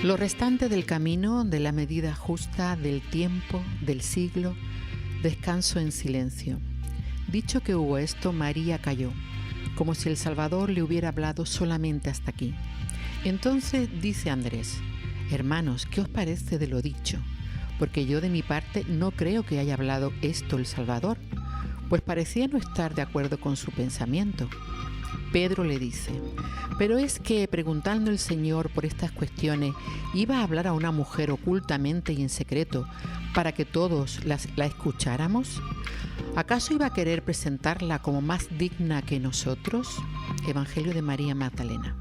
Lo restante del camino, de la medida justa, del tiempo, del siglo, descanso en silencio. Dicho que hubo esto, María calló, como si el Salvador le hubiera hablado solamente hasta aquí. Entonces dice Andrés: hermanos, ¿qué os parece de lo dicho? Porque yo de mi parte no creo que haya hablado esto el Salvador, pues parecía no estar de acuerdo con su pensamiento. Pedro le dice: pero es que, preguntando el Señor por estas cuestiones, iba a hablar a una mujer ocultamente y en secreto para que todos la escucháramos. ¿Acaso iba a querer presentarla como más digna que nosotros? Evangelio de María Magdalena.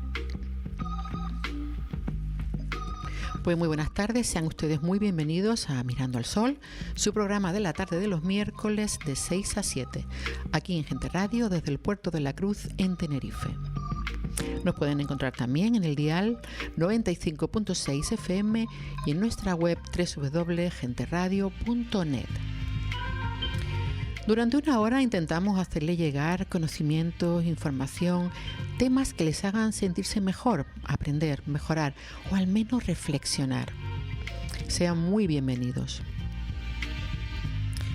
Pues muy buenas tardes, sean ustedes muy bienvenidos a Mirando al Sol, su programa de la tarde de los miércoles de 6 a 7, aquí en Gente Radio desde el Puerto de la Cruz en Tenerife. Nos pueden encontrar también en el dial 95.6 FM y en nuestra web www.genteradio.net. Durante una hora intentamos hacerle llegar conocimientos, información, temas que les hagan sentirse mejor, aprender, mejorar o al menos reflexionar. Sean muy bienvenidos.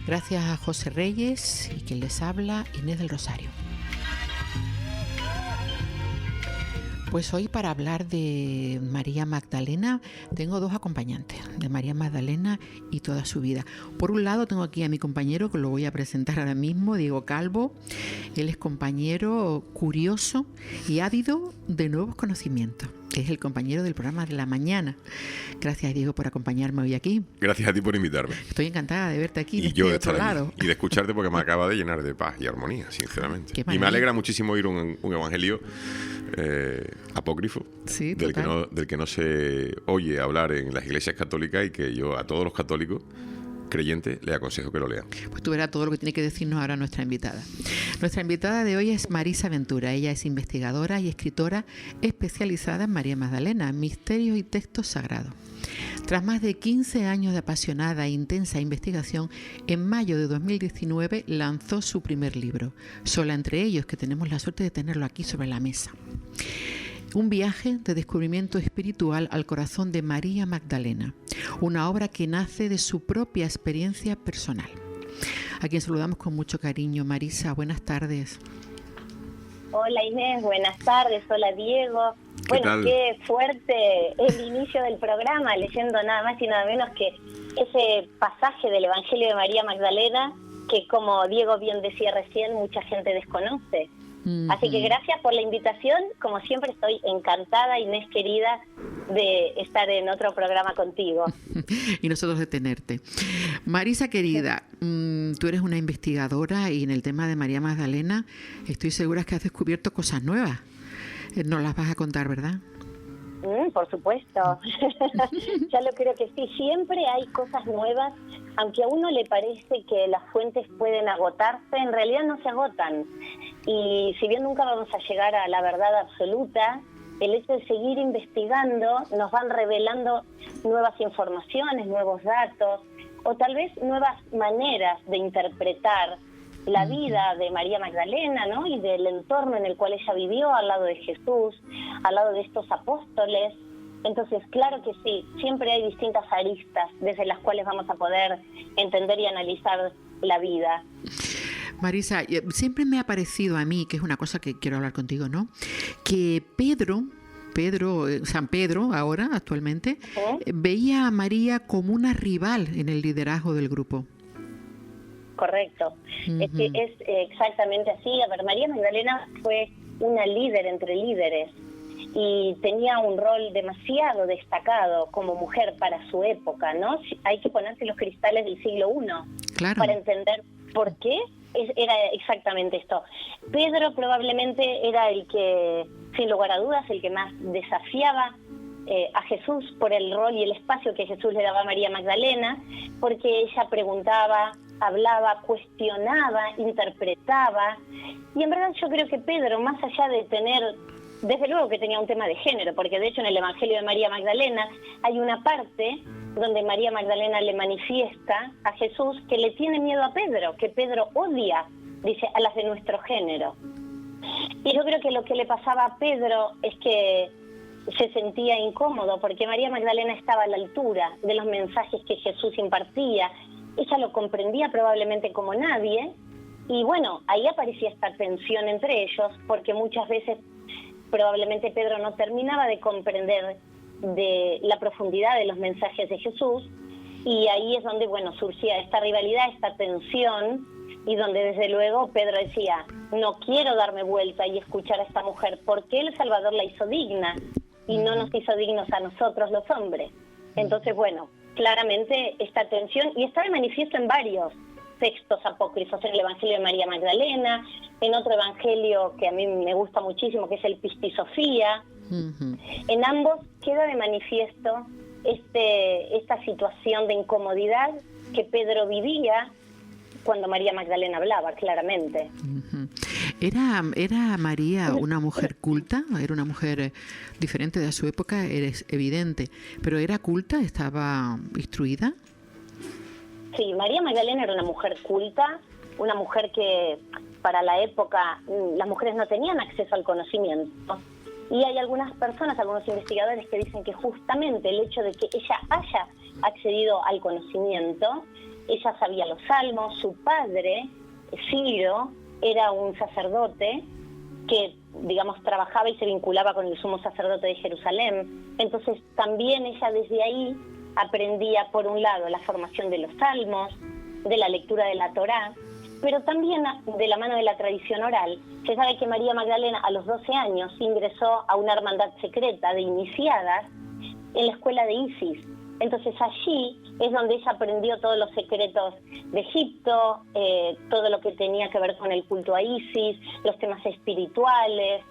Gracias a José Reyes y quien les habla, Inés del Rosario. Pues hoy, para hablar de María Magdalena, tengo dos acompañantes, de María Magdalena y toda su vida. Por un lado tengo aquí a mi compañero, que lo voy a presentar ahora mismo, Diego Calvo. Él es compañero curioso y ávido de nuevos conocimientos. Es el compañero del programa de la mañana. Gracias, Diego, por acompañarme hoy aquí. Gracias a ti por invitarme. Estoy encantada de verte aquí. Y yo de estar aquí y de escucharte, porque me acaba de llenar de paz y armonía, sinceramente. Y me alegra muchísimo oír un evangelio apócrifo, sí, del que no se oye hablar en las iglesias católicas, y que yo a todos los católicos creyentes le aconsejo que lo lean. Pues tú verás todo lo que tiene que decirnos ahora nuestra invitada. Nuestra invitada de hoy es Marisa Ventura. Ella es investigadora y escritora especializada en María Magdalena, misterios y textos sagrados. Tras más de 15 años de apasionada e intensa investigación, en mayo de 2019 lanzó su primer libro, Sola entre ellos, que tenemos la suerte de tenerlo aquí sobre la mesa. Un viaje de descubrimiento espiritual al corazón de María Magdalena, una obra que nace de su propia experiencia personal. A quien saludamos con mucho cariño. Marisa, buenas tardes. Hola Inés, buenas tardes. Hola Diego. Bueno, qué fuerte el inicio del programa, leyendo nada más y nada menos que ese pasaje del Evangelio de María Magdalena que, como Diego bien decía recién, mucha gente desconoce. Así que gracias por la invitación. Como siempre, estoy encantada, Inés querida, de estar en otro programa contigo. Y nosotros de tenerte. Marisa querida, tú eres una investigadora y en el tema de María Magdalena estoy segura que has descubierto cosas nuevas. Nos las vas a contar, ¿verdad? Por supuesto. Ya lo creo que sí. Siempre hay cosas nuevas. Aunque a uno le parece que las fuentes pueden agotarse, en realidad no se agotan. Y si bien nunca vamos a llegar a la verdad absoluta, el hecho de seguir investigando nos van revelando nuevas informaciones, nuevos datos, o tal vez nuevas maneras de interpretar la vida de María Magdalena, ¿no? Y del entorno en el cual ella vivió, al lado de Jesús, al lado de estos apóstoles. Entonces, claro que sí, siempre hay distintas aristas desde las cuales vamos a poder entender y analizar la vida. Marisa, siempre me ha parecido a mí, que es una cosa que quiero hablar contigo, ¿no?, que San Pedro, ahora, actualmente, veía a María como una rival en el liderazgo del grupo. Correcto. Es que es exactamente así. A ver, María Magdalena fue una líder entre líderes y tenía un rol demasiado destacado como mujer para su época, ¿no? Hay que ponerse los cristales del siglo I, claro, para entender por qué era exactamente esto. Pedro probablemente era el que, sin lugar a dudas, el que más desafiaba a Jesús por el rol y el espacio que Jesús le daba a María Magdalena, porque ella preguntaba, hablaba, cuestionaba, interpretaba. Y en verdad yo creo que Pedro, más allá de tener, desde luego que tenía un tema de género, porque de hecho en el Evangelio de María Magdalena hay una parte donde María Magdalena le manifiesta a Jesús que le tiene miedo a Pedro, que Pedro odia, dice, a las de nuestro género. Y yo creo que lo que le pasaba a Pedro es que se sentía incómodo porque María Magdalena estaba a la altura de los mensajes que Jesús impartía. Ella lo comprendía probablemente como nadie, y bueno, ahí aparecía esta tensión entre ellos, porque muchas veces probablemente Pedro no terminaba de comprender de la profundidad de los mensajes de Jesús, y ahí es donde, bueno, surgía esta rivalidad, esta tensión, y donde desde luego Pedro decía, no quiero darme vuelta y escuchar a esta mujer, porque el Salvador la hizo digna, y no nos hizo dignos a nosotros los hombres. Entonces, bueno, claramente esta tensión, y está de manifiesto en varios textos apócrifos, en el Evangelio de María Magdalena, en otro evangelio que a mí me gusta muchísimo, que es el Pistisofía. En ambos queda de manifiesto esta situación de incomodidad que Pedro vivía cuando María Magdalena hablaba, claramente. ¿Era María una mujer culta? Era una mujer diferente de su época, es evidente, pero ¿era culta? ¿Estaba instruida? Sí, María Magdalena era una mujer culta, una mujer que para la época las mujeres no tenían acceso al conocimiento. Y hay algunas personas, algunos investigadores que dicen que justamente el hecho de que ella haya accedido al conocimiento, ella sabía los salmos, su padre, Ciro, era un sacerdote que, digamos, trabajaba y se vinculaba con el sumo sacerdote de Jerusalén. Entonces también ella desde ahí aprendía, por un lado, la formación de los salmos, de la lectura de la Torá, pero también de la mano de la tradición oral. Se sabe que María Magdalena a los 12 años ingresó a una hermandad secreta de iniciadas en la escuela de Isis. Entonces allí es donde ella aprendió todos los secretos de Egipto, todo lo que tenía que ver con el culto a Isis, los temas espirituales.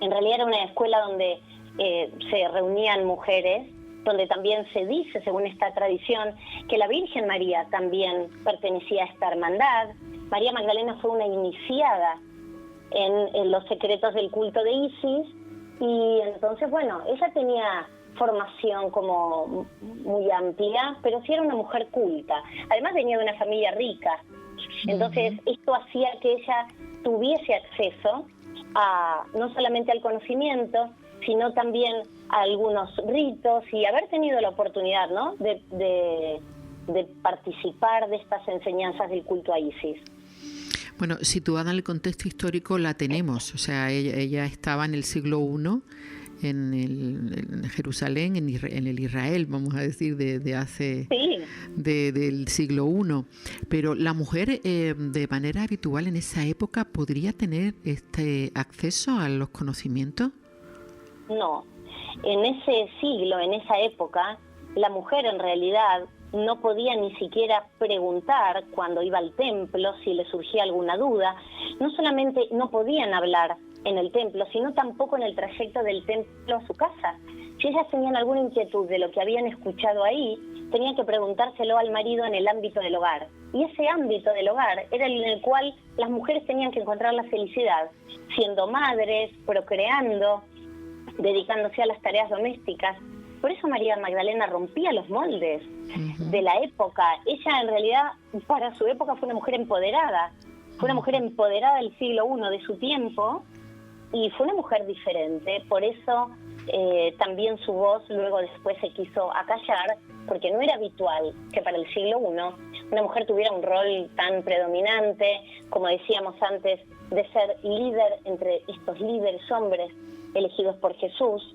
En realidad era una escuela donde se reunían mujeres, donde también se dice, según esta tradición, que la Virgen María también pertenecía a esta hermandad. María Magdalena fue una iniciada en los secretos del culto de Isis, y entonces, bueno, ella tenía formación como muy amplia, pero sí era una mujer culta. Además venía de una familia rica. Entonces esto hacía que ella tuviese acceso no solamente al conocimiento, sino también a algunos ritos, y haber tenido la oportunidad, ¿no?, de participar de estas enseñanzas del culto a Isis. Bueno, situada en el contexto histórico la tenemos, o sea, ella estaba en el siglo I, en Jerusalén, en el Israel, vamos a decir, del siglo I. Pero la mujer, de manera habitual en esa época, ¿podría tener este acceso a los conocimientos? No, en ese siglo, en esa época, la mujer en realidad no podía ni siquiera preguntar cuando iba al templo si le surgía alguna duda. No solamente no podían hablar en el templo, sino tampoco en el trayecto del templo a su casa. Si ellas tenían alguna inquietud de lo que habían escuchado ahí, tenían que preguntárselo al marido en el ámbito del hogar. Y ese ámbito del hogar era en el cual las mujeres tenían que encontrar la felicidad, siendo madres, procreando, dedicándose a las tareas domésticas. Por eso María Magdalena rompía los moldes de la época. Ella en realidad, para su época, fue una mujer empoderada. Fue una mujer empoderada del siglo I, de su tiempo, y fue una mujer diferente. Por eso también su voz luego después se quiso acallar, porque no era habitual que para el siglo I una mujer tuviera un rol tan predominante, como decíamos antes, de ser líder entre estos líderes hombres elegidos por Jesús.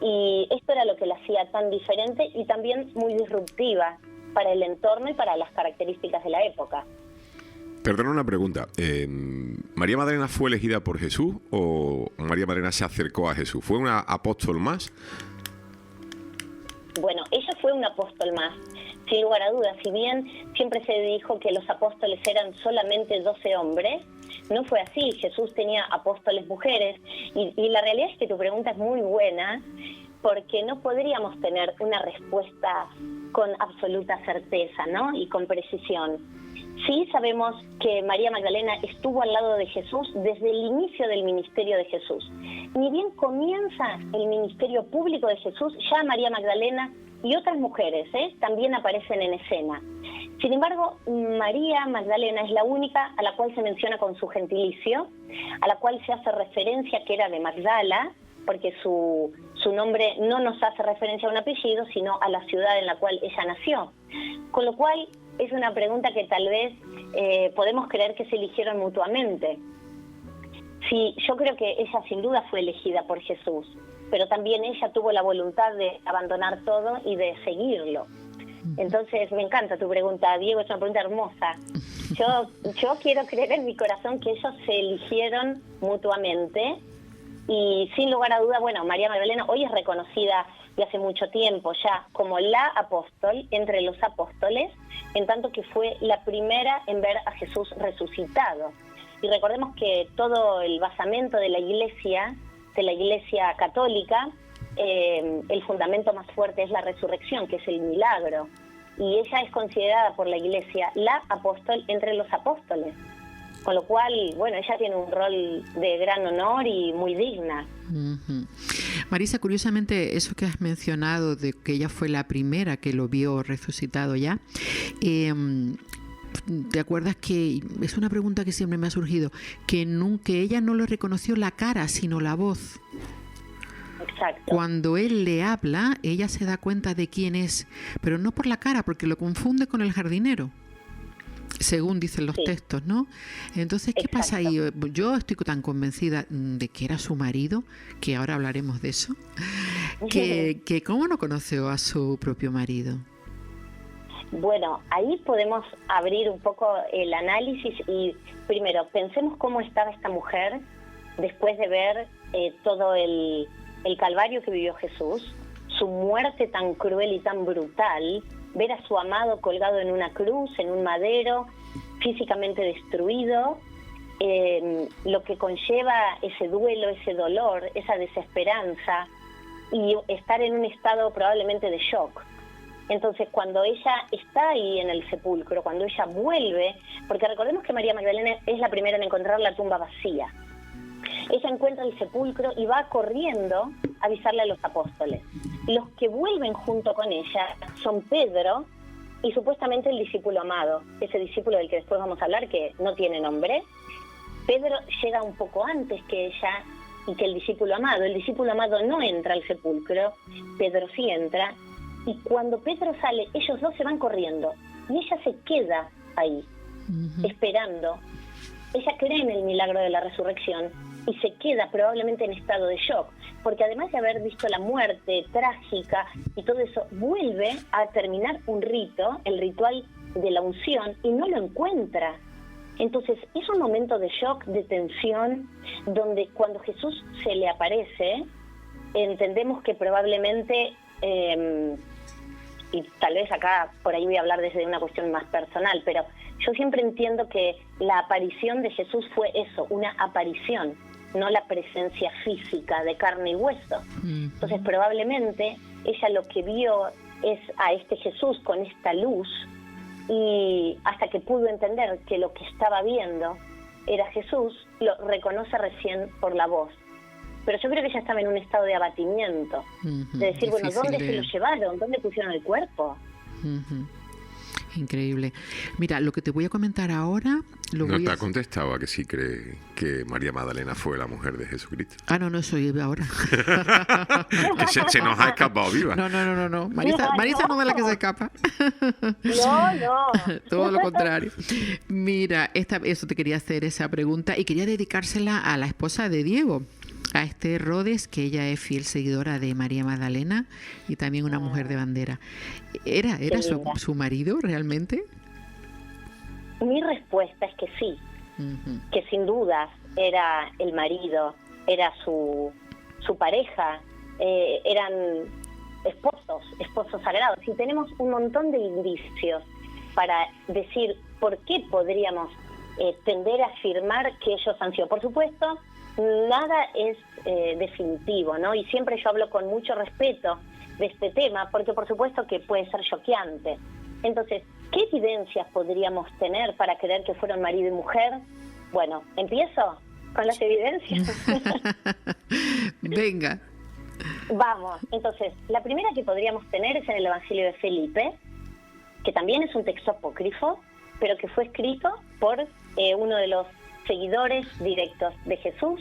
Y esto era lo que la hacía tan diferente y también muy disruptiva para el entorno y para las características de la época. Perdona una pregunta. ¿María Magdalena fue elegida por Jesús o María Magdalena se acercó a Jesús? ¿Fue una apóstol más? Bueno, ella fue un apóstol más, sin lugar a dudas. Si bien siempre se dijo que los apóstoles eran solamente 12 hombres, no fue así. Jesús tenía apóstoles mujeres, y la realidad es que tu pregunta es muy buena, porque no podríamos tener una respuesta con absoluta certeza, ¿no?, y con precisión. Sí sabemos que María Magdalena estuvo al lado de Jesús desde el inicio del ministerio de Jesús. Ni bien comienza el ministerio público de Jesús, ya María Magdalena y otras mujeres también aparecen en escena. Sin embargo, María Magdalena es la única a la cual se menciona con su gentilicio, a la cual se hace referencia que era de Magdala, porque su nombre no nos hace referencia a un apellido, sino a la ciudad en la cual ella nació. Con lo cual es una pregunta que tal vez podemos creer que se eligieron mutuamente. Sí, yo creo que ella sin duda fue elegida por Jesús, pero también ella tuvo la voluntad de abandonar todo y de seguirlo. Entonces, me encanta tu pregunta, Diego, es una pregunta hermosa. Yo quiero creer en mi corazón que ellos se eligieron mutuamente y sin lugar a duda, bueno, María Magdalena hoy es reconocida de hace mucho tiempo ya como la apóstol entre los apóstoles, en tanto que fue la primera en ver a Jesús resucitado. Y recordemos que todo el basamento de la Iglesia católica, el fundamento más fuerte es la resurrección, que es el milagro. Y ella es considerada por la Iglesia la apóstol entre los apóstoles. Con lo cual, bueno, ella tiene un rol de gran honor y muy digna. Uh-huh. Marisa, curiosamente, eso que has mencionado de que ella fue la primera que lo vio resucitado ya, ¿te acuerdas que es una pregunta que siempre me ha surgido, que ella no le reconoció la cara, sino la voz? Exacto. Cuando él le habla, ella se da cuenta de quién es, pero no por la cara, porque lo confunde con el jardinero, según dicen los textos, ¿no? Entonces, ¿qué pasa ahí? Yo estoy tan convencida de que era su marido, que ahora hablaremos de eso, que ¿cómo no conoció a su propio marido? Bueno, ahí podemos abrir un poco el análisis y primero pensemos cómo estaba esta mujer después de ver todo el calvario que vivió Jesús, su muerte tan cruel y tan brutal, ver a su amado colgado en una cruz, en un madero, físicamente destruido, lo que conlleva ese duelo, ese dolor, esa desesperanza y estar en un estado probablemente de shock. Entonces, cuando ella está ahí en el sepulcro, cuando ella vuelve, porque recordemos que María Magdalena es la primera en encontrar la tumba vacía. Ella encuentra el sepulcro y va corriendo a avisarle a los apóstoles. Los que vuelven junto con ella son Pedro y supuestamente el discípulo amado, ese discípulo del que después vamos a hablar, que no tiene nombre. Pedro llega un poco antes que ella y que el discípulo amado. El discípulo amado no entra al sepulcro, Pedro sí entra. Y cuando Pedro sale, ellos dos se van corriendo y ella se queda ahí, esperando. Ella cree en el milagro de la resurrección y se queda probablemente en estado de shock, porque además de haber visto la muerte trágica y todo eso, vuelve a terminar un rito, el ritual de la unción, y no lo encuentra. Entonces es un momento de shock, de tensión, donde cuando Jesús se le aparece, entendemos que probablemente... y tal vez acá por ahí voy a hablar desde una cuestión más personal, pero yo siempre entiendo que la aparición de Jesús fue eso, una aparición, no la presencia física de carne y hueso. Entonces probablemente ella lo que vio es a este Jesús con esta luz, y hasta que pudo entender que lo que estaba viendo era Jesús, lo reconoce recién por la voz. Pero yo creo que ella estaba en un estado de abatimiento, de decir, bueno, ¿dónde se lo llevaron? ¿Dónde pusieron el cuerpo? Increíble. Mira, lo que te voy a comentar ahora... No te ha contestado a que sí cree que María Magdalena fue la mujer de Jesucristo. No, eso iba ahora. Que se nos ha escapado viva. No. Marisa no es de la que se escapa. No. Todo lo contrario. Mira, eso te quería hacer esa pregunta y quería dedicársela a la esposa de Diego, a Esther Rhodes, que ella es fiel seguidora de María Magdalena y también una mujer de bandera. ¿Era su marido realmente? Mi respuesta es que sí, que sin dudas era el marido, era su pareja, eran esposos sagrados. Y tenemos un montón de indicios para decir por qué podríamos tender a afirmar que ellos han sido. Por supuesto, nada es definitivo, ¿no? Y siempre yo hablo con mucho respeto de este tema, porque por supuesto que puede ser choqueante. Entonces, ¿qué evidencias podríamos tener para creer que fueron marido y mujer? Bueno, ¿empiezo con las evidencias? Venga. Vamos, entonces, la primera que podríamos tener es en el Evangelio de Felipe, que también es un texto apócrifo, pero que fue escrito por uno de los seguidores directos de Jesús,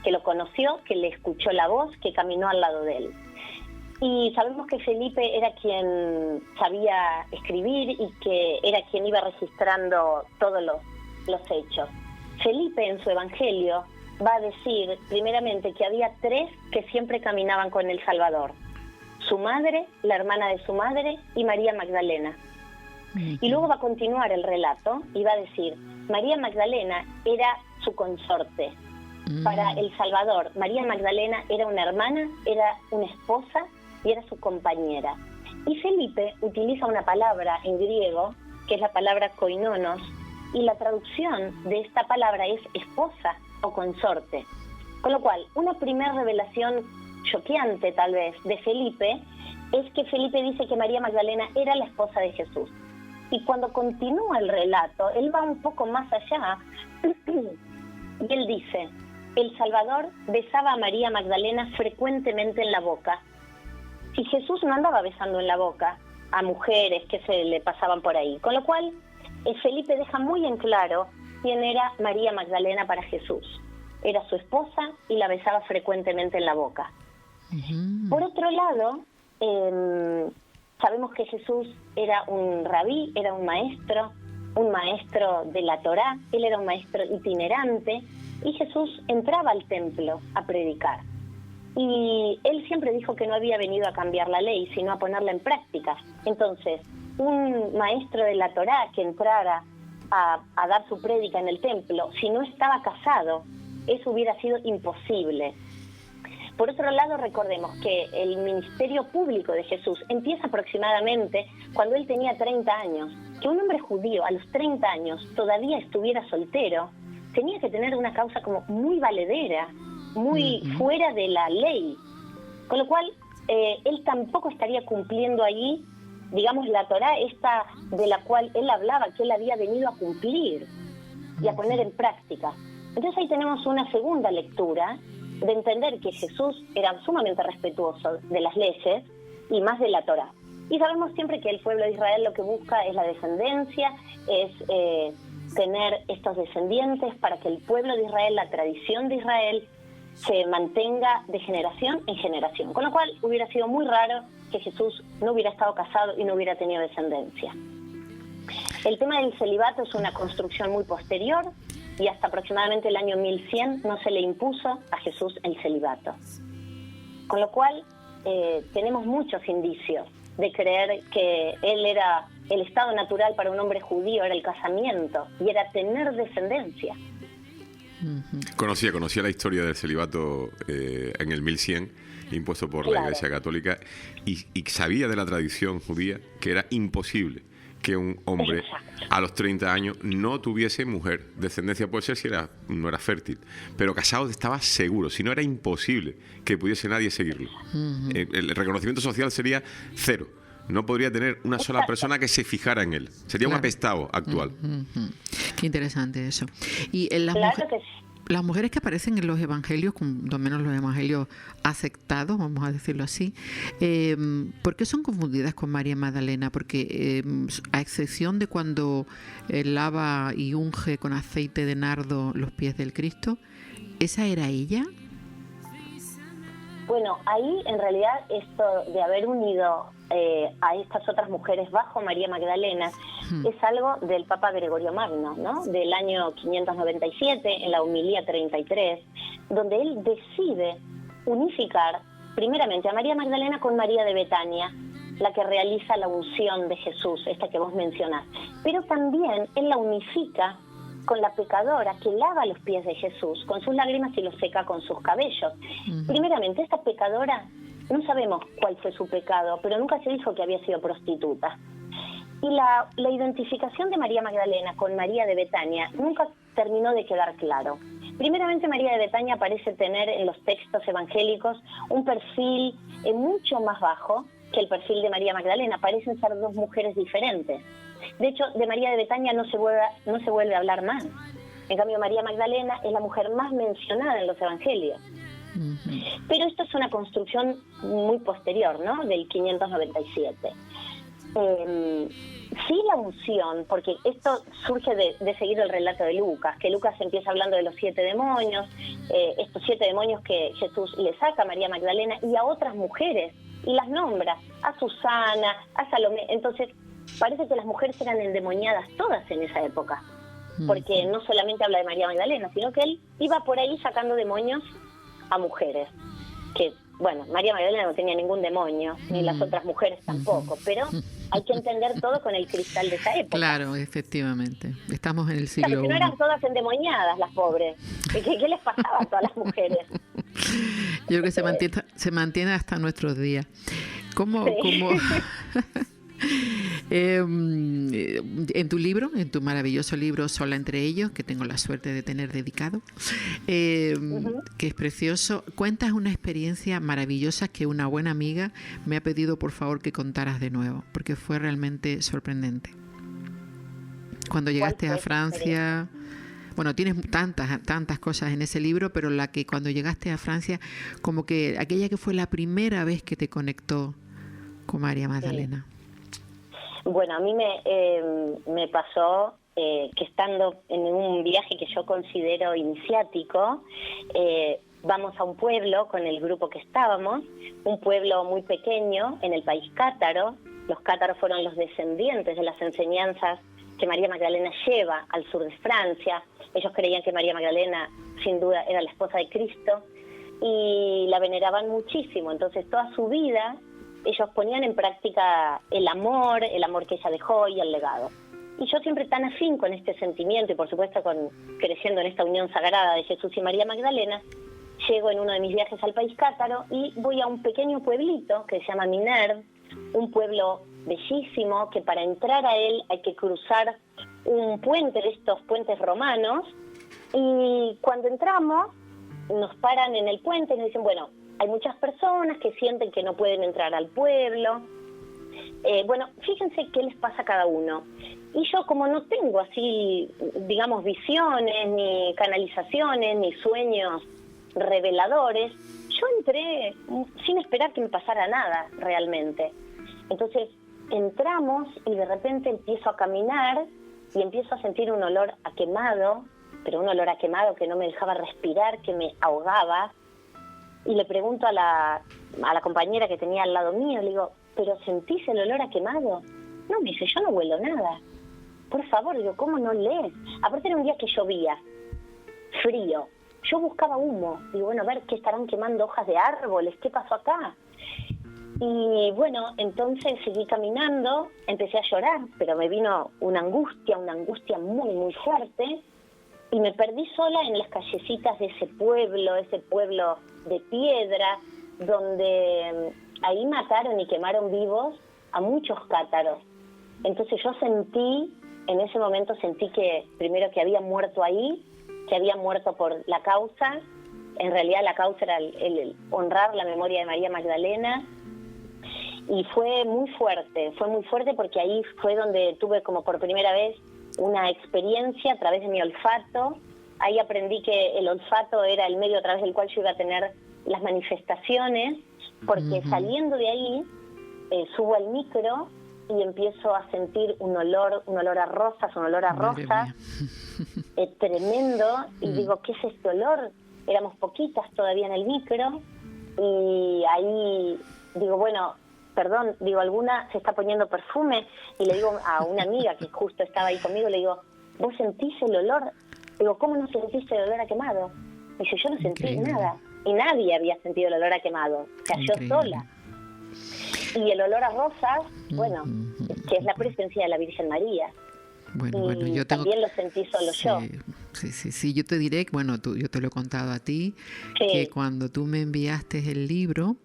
que lo conoció, que le escuchó la voz, que caminó al lado de él. Y sabemos que Felipe era quien sabía escribir y que era quien iba registrando todos los hechos. Felipe en su evangelio va a decir primeramente que había 3 que siempre caminaban con el Salvador: su madre, la hermana de su madre y María Magdalena. Y luego va a continuar el relato y va a decir: María Magdalena era su consorte. Para el Salvador, María Magdalena era una hermana, era una esposa y era su compañera. Y Felipe utiliza una palabra en griego, que es la palabra koinonos, y la traducción de esta palabra es esposa o consorte. Con lo cual, una primera revelación choqueante tal vez de Felipe es que Felipe dice que María Magdalena era la esposa de Jesús. Y cuando continúa el relato, él va un poco más allá y él dice: el Salvador besaba a María Magdalena frecuentemente en la boca. Y Jesús no andaba besando en la boca a mujeres que se le pasaban por ahí. Con lo cual, Felipe deja muy en claro quién era María Magdalena para Jesús. Era su esposa y la besaba frecuentemente en la boca. Por otro lado, sabemos que Jesús era un rabí, era un maestro de la Torá. Él era un maestro itinerante y Jesús entraba al templo a predicar. Y él siempre dijo que no había venido a cambiar la ley, sino a ponerla en práctica. Entonces, un maestro de la Torá que entrara a dar su prédica en el templo, si no estaba casado, eso hubiera sido imposible. Por otro lado, recordemos que el ministerio público de Jesús empieza aproximadamente cuando él tenía 30 años. Que un hombre judío a los 30 años todavía estuviera soltero, tenía que tener una causa como muy valedera, muy fuera de la ley. Con lo cual, él tampoco estaría cumpliendo allí, digamos, la Torá esta de la cual él hablaba, que él había venido a cumplir y a poner en práctica. Entonces ahí tenemos una segunda lectura de entender que Jesús era sumamente respetuoso de las leyes y más de la Torá. Y sabemos siempre que el pueblo de Israel lo que busca es la descendencia, es tener estos descendientes para que el pueblo de Israel, la tradición de Israel, se mantenga de generación en generación. Con lo cual hubiera sido muy raro que Jesús no hubiera estado casado y no hubiera tenido descendencia. El tema del celibato es una construcción muy posterior y hasta aproximadamente el año 1100 no se le impuso a Jesús el celibato. Con lo cual tenemos muchos indicios de creer que él era el estado natural para un hombre judío, era el casamiento y era tener descendencia. Conocía la historia del celibato en el 1100, impuesto por la Iglesia Católica, y sabía de la tradición judía que era imposible que un hombre a los 30 años no tuviese mujer. Descendencia puede ser si no era fértil, pero casado estaba seguro, si no era imposible que pudiese nadie seguirlo. El reconocimiento social sería 0. No podría tener una sola persona que se fijara en él. Sería un apestado actual. Qué interesante eso. Y en las mujeres que aparecen en los evangelios, cuando menos los evangelios aceptados, vamos a decirlo así, ¿por qué son confundidas con María Magdalena? Porque a excepción de cuando lava y unge con aceite de nardo los pies del Cristo, ¿esa era ella? Bueno, ahí en realidad esto de haber unido a estas otras mujeres bajo María Magdalena es algo del Papa Gregorio Magno, ¿no? Del año 597, en la Homilía 33, donde él decide unificar primeramente a María Magdalena con María de Betania, la que realiza la unción de Jesús, esta que vos mencionás. Pero también él la unifica con la pecadora que lava los pies de Jesús con sus lágrimas y los seca con sus cabellos. Primeramente, esta pecadora, no sabemos cuál fue su pecado, pero nunca se dijo que había sido prostituta. Y la identificación de María Magdalena con María de Betania nunca terminó de quedar claro. Primeramente, María de Betania parece tener en los textos evangélicos un perfil mucho más bajo que el perfil de María Magdalena. Parecen ser dos mujeres diferentes. De hecho, de María de Betania no se vuelve a hablar más. En cambio, María Magdalena es la mujer más mencionada en los evangelios. Pero esto es una construcción muy posterior, ¿no? Del 597. Sí, la unción, porque esto surge de seguir el relato de Lucas, que Lucas empieza hablando de los 7 demonios, estos 7 demonios que Jesús le saca a María Magdalena y a otras mujeres, y las nombra, a Susana, a Salomé. Entonces, parece que las mujeres eran endemoniadas todas en esa época, porque no solamente habla de María Magdalena, sino que él iba por ahí sacando demonios a mujeres, que, bueno, María Magdalena no tenía ningún demonio, ni las otras mujeres tampoco, pero hay que entender todo con el cristal de esa época. Claro, efectivamente. Estamos en el siglo I. Claro, que no eran todas endemoniadas las pobres. ¿Qué les pasaba a todas las mujeres? Yo creo que se mantiene hasta nuestros días. ¿Cómo? En tu libro, en tu maravilloso libro Sola entre ellos, que tengo la suerte de tener dedicado, que es precioso, cuentas una experiencia maravillosa que una buena amiga me ha pedido por favor que contaras de nuevo, porque fue realmente sorprendente. Cuando llegaste a Francia, bueno, tienes tantas cosas en ese libro, pero la que cuando llegaste a Francia, como que aquella que fue la primera vez que te conectó con María Magdalena. Sí. Bueno, a mí me pasó que estando en un viaje que yo considero iniciático, vamos a un pueblo con el grupo que estábamos, un pueblo muy pequeño en el país cátaro. Los cátaros fueron los descendientes de las enseñanzas que María Magdalena lleva al sur de Francia. Ellos creían que María Magdalena, sin duda, era la esposa de Cristo y la veneraban muchísimo. Entonces, toda su vida ellos ponían en práctica el amor que ella dejó y el legado. Y yo siempre tan afín con este sentimiento y por supuesto creciendo en esta unión sagrada de Jesús y María Magdalena, llego en uno de mis viajes al país cátaro y voy a un pequeño pueblito que se llama Minerve, un pueblo bellísimo que para entrar a él hay que cruzar un puente de estos puentes romanos, y cuando entramos nos paran en el puente y nos dicen, bueno, hay muchas personas que sienten que no pueden entrar al pueblo. Bueno, fíjense qué les pasa a cada uno. Y yo, como no tengo así, digamos, visiones, ni canalizaciones, ni sueños reveladores, yo entré sin esperar que me pasara nada realmente. Entonces entramos y de repente empiezo a caminar y empiezo a sentir un olor a quemado, pero un olor a quemado que no me dejaba respirar, que me ahogaba. Y le pregunto a la compañera que tenía al lado mío, le digo, ¿pero sentís el olor a quemado? No, me dice, yo no huelo nada. Por favor, digo, ¿cómo no lees? Aparte era un día que llovía, frío. Yo buscaba humo. Digo, bueno, a ver, ¿qué estarán quemando hojas de árboles? ¿Qué pasó acá? Y bueno, entonces seguí caminando, empecé a llorar, pero me vino una angustia muy, muy fuerte. Y me perdí sola en las callecitas de ese pueblo de piedra, donde ahí mataron y quemaron vivos a muchos cátaros. Entonces yo en ese momento sentí que primero que había muerto ahí, que había muerto por la causa. En realidad la causa era el honrar la memoria de María Magdalena. Y fue muy fuerte porque ahí fue donde tuve como por primera vez una experiencia a través de mi olfato. Ahí aprendí que el olfato era el medio a través del cual yo iba a tener las manifestaciones, porque saliendo de ahí subo al micro y empiezo a sentir un olor a rosas, tremendo, y digo, ¿qué es este olor? Éramos poquitas todavía en el micro, y ahí digo, bueno, perdón, digo, alguna se está poniendo perfume, y le digo a una amiga que justo estaba ahí conmigo, le digo, ¿vos sentís el olor? Digo, ¿cómo no sentiste el olor a quemado? Y dice, yo no sentí nada, y nadie había sentido el olor a quemado, o sea, yo sola. Y el olor a rosas, bueno, que es la presencia de la Virgen María. Bueno, yo también lo sentí solo yo. Sí, yo te diré, yo te lo he contado a ti, que cuando tú me enviaste el libro,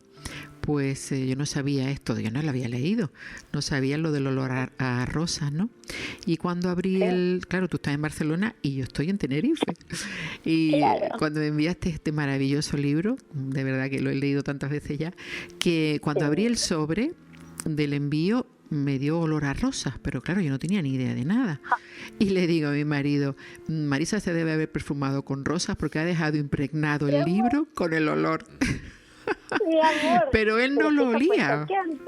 pues yo no sabía esto, yo no lo había leído, no sabía lo del olor a rosas, ¿no? Y cuando abrí claro, tú estás en Barcelona y yo estoy en Tenerife, y cuando me enviaste este maravilloso libro, de verdad que lo he leído tantas veces ya, que cuando abrí el sobre del envío me dio olor a rosas, pero claro, yo no tenía ni idea de nada. Y le digo a mi marido, Marisa se debe haber perfumado con rosas porque ha dejado impregnado el libro con el olor. Mi amor. Pero él no lo olía.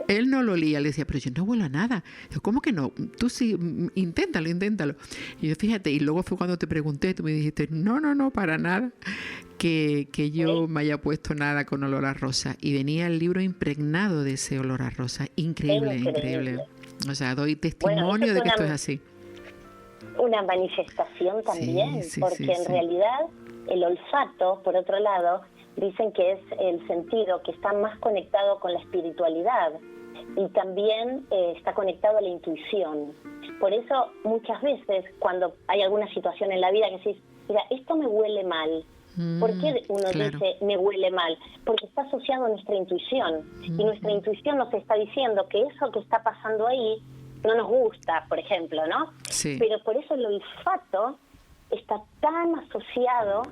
Él no lo olía. Le decía, pero yo no huelo a nada. Yo, ¿cómo que no? Tú sí, inténtalo. Y yo, fíjate, y luego fue cuando te pregunté, tú me dijiste, no, para nada, que yo me haya puesto nada con olor a rosa. Y venía el libro impregnado de ese olor a rosa. Increíble. O sea, doy testimonio de que esto es así. Una manifestación también, porque en realidad el olfato, por otro lado, dicen que es el sentido que está más conectado con la espiritualidad y también está conectado a la intuición. Por eso muchas veces cuando hay alguna situación en la vida que decís, mira, esto me huele mal. ¿Por qué uno dice me huele mal? Porque está asociado a nuestra intuición y nuestra intuición nos está diciendo que eso que está pasando ahí no nos gusta, por ejemplo, ¿no? Sí. Pero por eso el olfato está tan asociado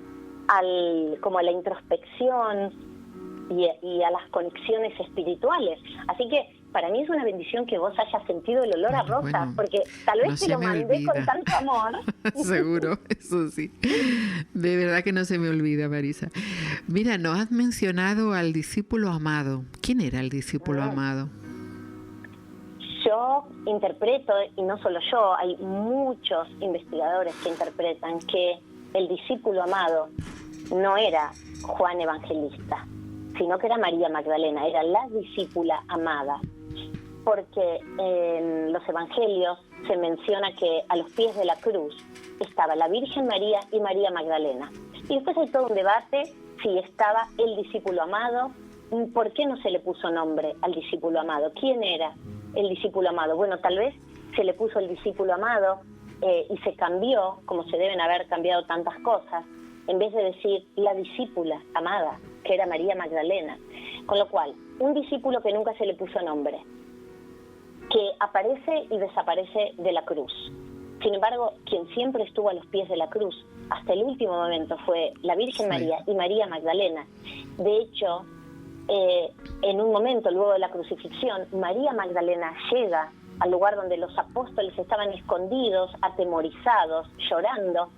como a la introspección y a las conexiones espirituales. Así que para mí es una bendición que vos hayas sentido el olor a rosa, porque tal vez te lo mandé con tanto amor. Seguro, eso sí. De verdad que no se me olvida, Marisa. Mira, nos has mencionado al discípulo amado. ¿Quién era el discípulo amado? Yo interpreto, y no solo yo, hay muchos investigadores que interpretan que el discípulo amado no era Juan Evangelista, sino que era María Magdalena, era la discípula amada, porque en los evangelios se menciona que a los pies de la cruz estaba la Virgen María y María Magdalena. Y después hay todo un debate si estaba el discípulo amado, ¿por qué no se le puso nombre al discípulo amado? ¿Quién era el discípulo amado? Bueno, tal vez se le puso el discípulo amado y se cambió, como se deben haber cambiado tantas cosas, en vez de decir la discípula amada, que era María Magdalena. Con lo cual, un discípulo que nunca se le puso nombre, que aparece y desaparece de la cruz. Sin embargo, quien siempre estuvo a los pies de la cruz hasta el último momento fue la Virgen María y María Magdalena. De hecho, en un momento luego de la crucifixión, María Magdalena llega al lugar donde los apóstoles estaban escondidos, atemorizados, llorando,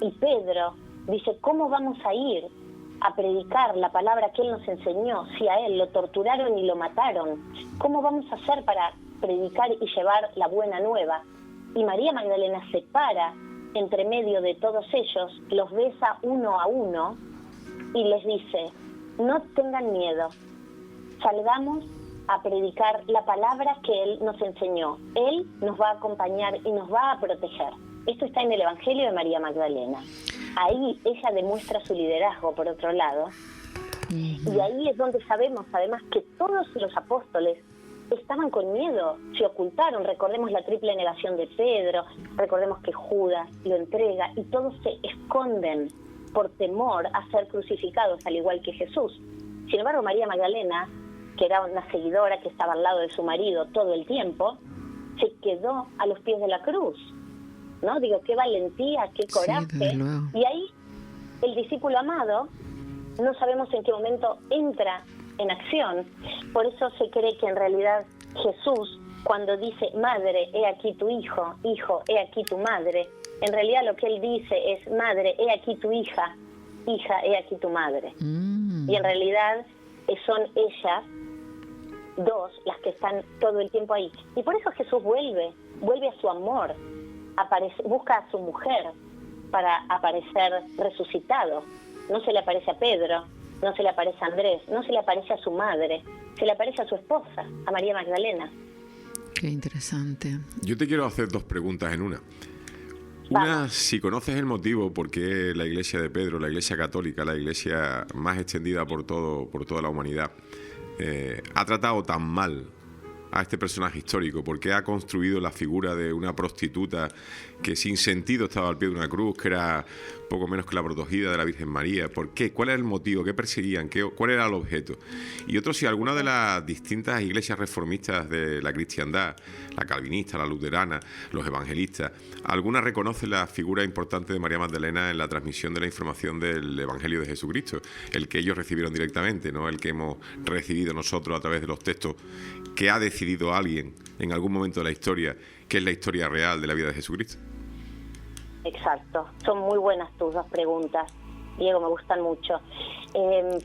y Pedro dice, ¿cómo vamos a ir a predicar la palabra que él nos enseñó si a él lo torturaron y lo mataron? ¿Cómo vamos a hacer para predicar y llevar la buena nueva? Y María Magdalena se para entre medio de todos ellos, los besa uno a uno y les dice, no tengan miedo, salgamos a predicar la palabra que él nos enseñó. Él nos va a acompañar y nos va a proteger. Esto está en el Evangelio de María Magdalena. Ahí ella demuestra su liderazgo, por otro lado. Y ahí es donde sabemos, además, que todos los apóstoles estaban con miedo, se ocultaron. Recordemos la triple negación de Pedro, recordemos que Judas lo entrega y todos se esconden por temor a ser crucificados, al igual que Jesús. Sin embargo, María Magdalena, que era una seguidora que estaba al lado de su marido todo el tiempo, se quedó a los pies de la cruz, ¿no? Digo, qué valentía, qué coraje. Sí, y ahí el discípulo amado, no sabemos en qué momento entra en acción. Por eso se cree que en realidad Jesús, cuando dice, madre, he aquí tu hijo, hijo, he aquí tu madre, en realidad lo que él dice es, madre, he aquí tu hija, hija, he aquí tu madre. Y en realidad son ellas dos las que están todo el tiempo ahí. Y por eso Jesús vuelve a su amor, busca a su mujer para aparecer resucitado. No se le aparece a Pedro, no se le aparece a Andrés, no se le aparece a su madre, se le aparece a su esposa, a María Magdalena. Qué interesante. Yo te quiero hacer dos preguntas en una. Una, si conoces el motivo por qué la Iglesia de Pedro, la Iglesia católica, la Iglesia más extendida por toda la humanidad, ha tratado tan mal a este personaje histórico, por qué ha construido la figura de una prostituta que sin sentido estaba al pie de una cruz, que era poco menos que la protegida de la Virgen María. ¿Por qué? ¿Cuál era el motivo? ¿Qué perseguían? ¿Cuál era el objeto? Y otro, si alguna de las distintas iglesias reformistas de la cristiandad, la calvinista, la luterana, los evangelistas, alguna reconoce la figura importante de María Magdalena en la transmisión de la información del Evangelio de Jesucristo, el que ellos recibieron directamente, no el que hemos recibido nosotros a través de los textos, que ha decidido alguien en algún momento de la historia que es la historia real de la vida de Jesucristo? Exacto, son muy buenas tus dos preguntas. Diego, me gustan mucho.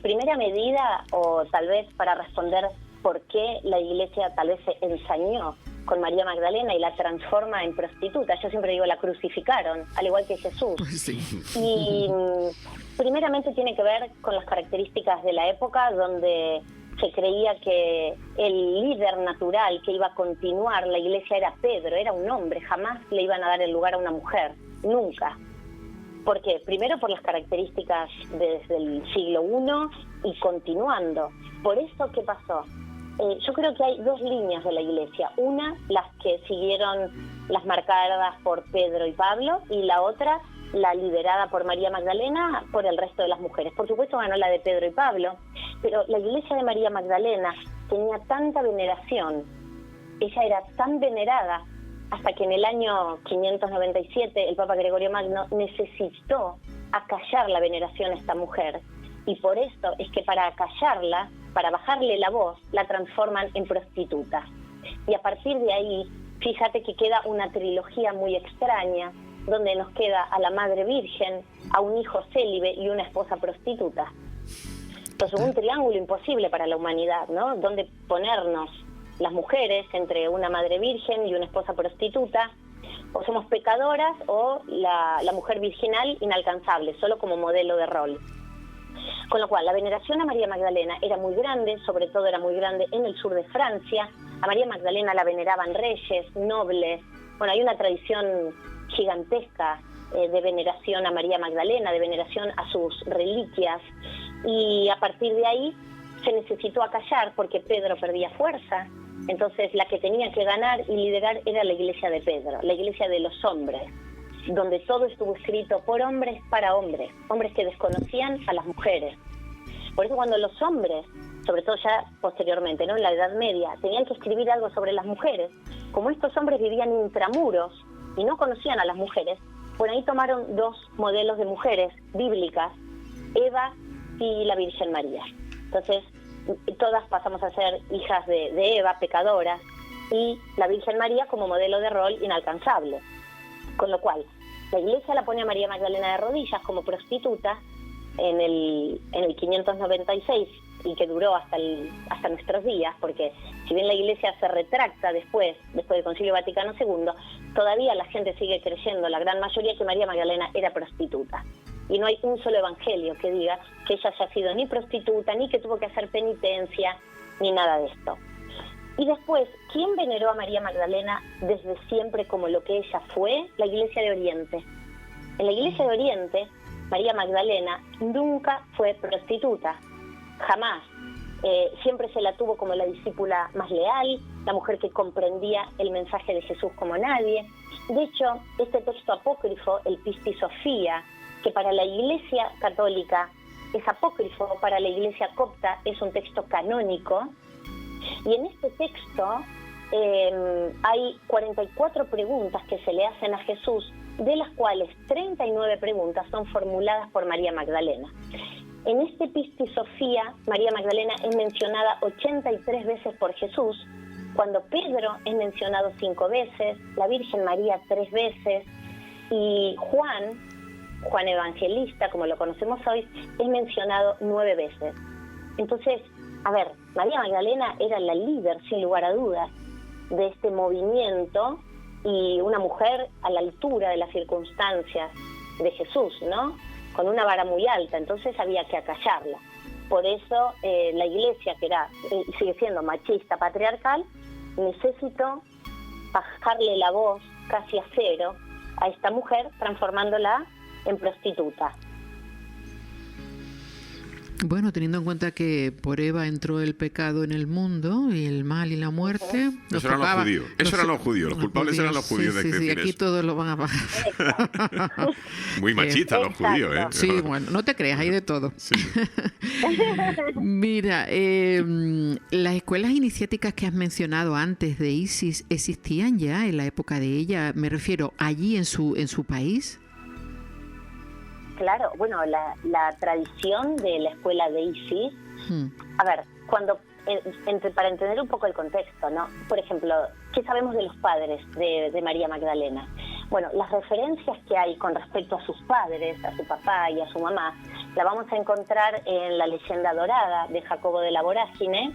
Primera medida, o tal vez para responder por qué la Iglesia tal vez se ensañó con María Magdalena y la transforma en prostituta. Yo siempre digo, la crucificaron, al igual que Jesús. Sí. Y primeramente tiene que ver con las características de la época, donde se creía que el líder natural que iba a continuar la Iglesia era Pedro, era un hombre, jamás le iban a dar el lugar a una mujer, nunca. ¿Por qué? Primero por las características desde el siglo I y continuando. Por eso, ¿qué pasó? Yo creo que hay dos líneas de la Iglesia. Una, las que siguieron las marcadas por Pedro y Pablo, y la otra, la liderada por María Magdalena, por el resto de las mujeres. Por supuesto ganó la de Pedro y Pablo, pero la Iglesia de María Magdalena tenía tanta veneración, ella era tan venerada, hasta que en el año 597 el Papa Gregorio Magno necesitó acallar la veneración a esta mujer. Y por eso es que para acallarla, para bajarle la voz, la transforman en prostituta. Y a partir de ahí, fíjate que queda una trilogía muy extraña, donde nos queda a la Madre Virgen, a un hijo célibe y una esposa prostituta. Entonces, un triángulo imposible para la humanidad, ¿no? Donde ponernos las mujeres entre una Madre Virgen y una esposa prostituta, o somos pecadoras o la mujer virginal inalcanzable, solo como modelo de rol. Con lo cual, la veneración a María Magdalena era muy grande, sobre todo era muy grande en el sur de Francia. A María Magdalena la veneraban reyes, nobles. Bueno, hay una tradición gigantesca de veneración a María Magdalena, de veneración a sus reliquias. Y a partir de ahí se necesitó acallar porque Pedro perdía fuerza. Entonces, la que tenía que ganar y liderar era la iglesia de Pedro, la iglesia de los hombres, donde todo estuvo escrito por hombres para hombres, hombres que desconocían a las mujeres. Por eso cuando los hombres, sobre todo ya posteriormente, ¿no?, en la Edad Media, tenían que escribir algo sobre las mujeres, como estos hombres vivían intramuros y no conocían a las mujeres, por ahí tomaron dos modelos de mujeres bíblicas, Eva y la Virgen María. Entonces, todas pasamos a ser hijas de Eva, pecadoras, y la Virgen María como modelo de rol inalcanzable. Con lo cual, la Iglesia la pone a María Magdalena de rodillas como prostituta en el 596, y que duró hasta nuestros días, porque si bien la Iglesia se retracta después del Concilio Vaticano II, todavía la gente sigue creyendo, la gran mayoría, que María Magdalena era prostituta. Y no hay un solo evangelio que diga que ella haya sido ni prostituta, ni que tuvo que hacer penitencia, ni nada de esto. Y después, ¿quién veneró a María Magdalena desde siempre como lo que ella fue? La Iglesia de Oriente. En la Iglesia de Oriente, María Magdalena nunca fue prostituta, jamás. Siempre se la tuvo como la discípula más leal, la mujer que comprendía el mensaje de Jesús como nadie. De hecho, este texto apócrifo, el Pisti Sofía, que para la Iglesia católica es apócrifo, para la Iglesia copta es un texto canónico, y en este texto hay 44 preguntas que se le hacen a Jesús, de las cuales 39 preguntas son formuladas por María Magdalena. En este Pisti Sofía, María Magdalena es mencionada 83 veces por Jesús, cuando Pedro es mencionado 5 veces, la Virgen María 3 veces, y Juan Evangelista, como lo conocemos hoy, es mencionado 9 veces. Entonces, a ver, María Magdalena era la líder, sin lugar a dudas, de este movimiento, y una mujer a la altura de las circunstancias de Jesús, ¿no?, con una vara muy alta, entonces había que acallarla. Por eso la Iglesia, que era sigue siendo machista, patriarcal, necesitó bajarle la voz casi a cero a esta mujer, transformándola en prostituta. Bueno, teniendo en cuenta que por Eva entró el pecado en el mundo y el mal y la muerte. Eso eran los judíos. Eso eran los judíos. Los culpables eran los judíos. Sí, aquí todos lo van a pagar. Muy machistas los judíos, ¿eh? Sí, bueno, no te creas, hay de todo. Sí. Mira, las escuelas iniciáticas que has mencionado antes de Isis, ¿existían ya en la época de ella? Me refiero, allí en su país. Claro, bueno, la tradición de la escuela de Isis, a ver, para entender un poco el contexto, ¿no? Por ejemplo, ¿qué sabemos de los padres de María Magdalena? Bueno, las referencias que hay con respecto a sus padres, a su papá y a su mamá, la vamos a encontrar en la Leyenda Dorada de Jacobo de la Vorágine,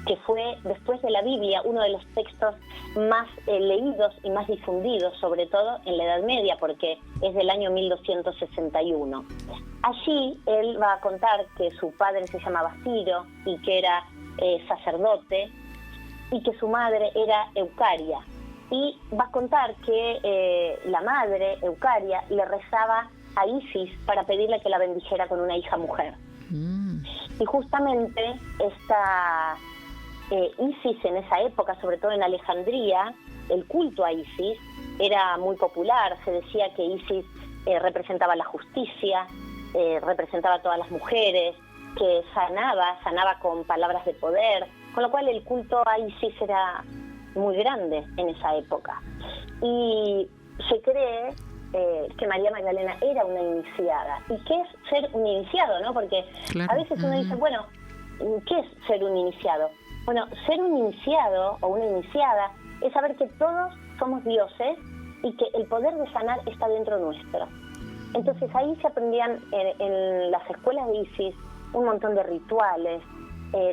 que fue, después de la Biblia, uno de los textos más leídos y más difundidos, sobre todo en la Edad Media, porque es del año 1261. Allí él va a contar que su padre se llamaba Ciro y que era sacerdote, y que su madre era Eucaria. Y va a contar que la madre, Eucaria, le rezaba a Isis para pedirle que la bendijera con una hija mujer. Y justamente esta Isis en esa época, sobre todo en Alejandría, el culto a Isis era muy popular. Se decía que Isis representaba la justicia, representaba a todas las mujeres, que sanaba con palabras de poder, con lo cual el culto a Isis era muy grande en esa época. Y se cree que María Magdalena era una iniciada. ¿Y qué es ser un iniciado, no? Porque claro, a veces uno dice, bueno, ¿qué es ser un iniciado? Bueno, ser un iniciado o una iniciada es saber que todos somos dioses y que el poder de sanar está dentro nuestro. Entonces ahí se aprendían en las escuelas de Isis un montón de rituales,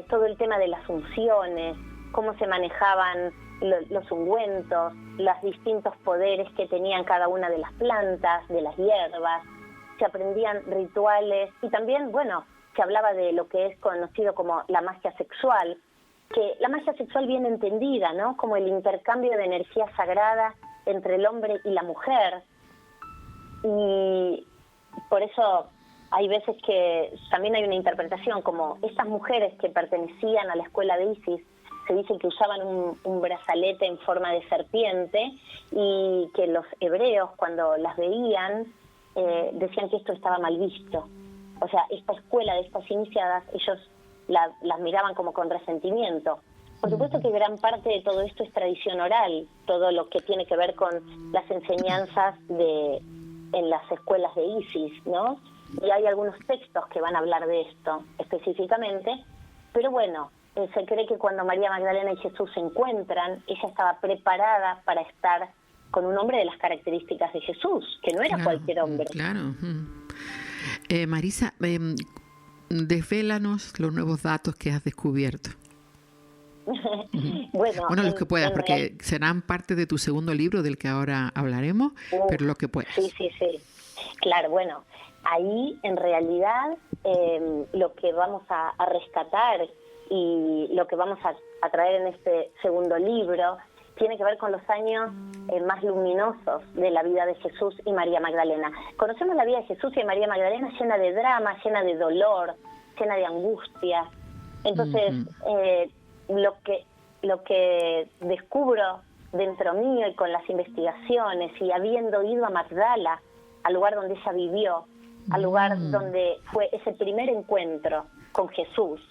todo el tema de las unciones, cómo se manejaban los ungüentos, los distintos poderes que tenían cada una de las plantas, de las hierbas. Se aprendían rituales y también, bueno, se hablaba de lo que es conocido como la magia sexual, que la magia sexual bien entendida, ¿no? Como el intercambio de energía sagrada entre el hombre y la mujer. Y por eso hay veces que también hay una interpretación, como estas mujeres que pertenecían a la escuela de Isis, se dice que usaban un brazalete en forma de serpiente y que los hebreos cuando las veían decían que esto estaba mal visto. O sea, esta escuela de estas iniciadas, ellos las miraban como con resentimiento. Por supuesto que gran parte de todo esto es tradición oral, todo lo que tiene que ver con las enseñanzas en las escuelas de Isis, ¿no? Y hay algunos textos que van a hablar de esto específicamente, pero bueno, se cree que cuando María Magdalena y Jesús se encuentran, ella estaba preparada para estar con un hombre de las características de Jesús, que no era cualquier hombre. Claro. Marisa, desvélanos los nuevos datos que has descubierto. Bueno, los que puedas, porque serán parte de tu segundo libro del que ahora hablaremos, pero lo que puedas. Sí. Claro, bueno, ahí en realidad lo que vamos a rescatar y lo que vamos a traer en este segundo libro tiene que ver con los años más luminosos de la vida de Jesús y María Magdalena. Conocemos la vida de Jesús y de María Magdalena llena de drama, llena de dolor, llena de angustia. Entonces, lo que descubro dentro mío y con las investigaciones y habiendo ido a Magdala, al lugar donde ella vivió, al lugar donde fue ese primer encuentro con Jesús,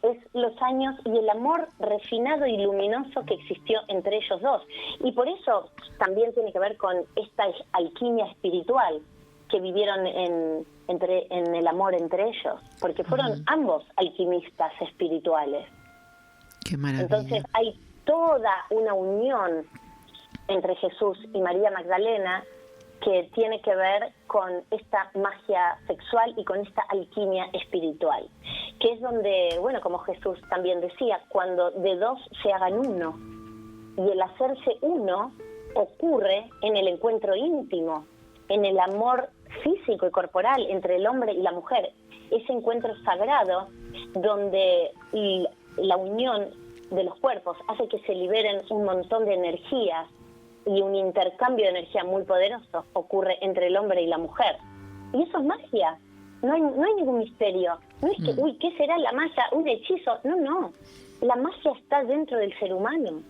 es los años y el amor refinado y luminoso que existió entre ellos dos. Y por eso también tiene que ver con esta alquimia espiritual que vivieron en el amor entre ellos, porque fueron ambos alquimistas espirituales. Qué maravilla. Entonces hay toda una unión entre Jesús y María Magdalena que tiene que ver con esta magia sexual y con esta alquimia espiritual, que es donde, bueno, como Jesús también decía, cuando de dos se hagan uno, y el hacerse uno ocurre en el encuentro íntimo, en el amor físico y corporal entre el hombre y la mujer, ese encuentro sagrado donde la unión de los cuerpos hace que se liberen un montón de energías y un intercambio de energía muy poderoso ocurre entre el hombre y la mujer. Y eso es magia, no hay ningún misterio. No es que, ¿qué será la magia? ¿Un hechizo? No. La magia está dentro del ser humano.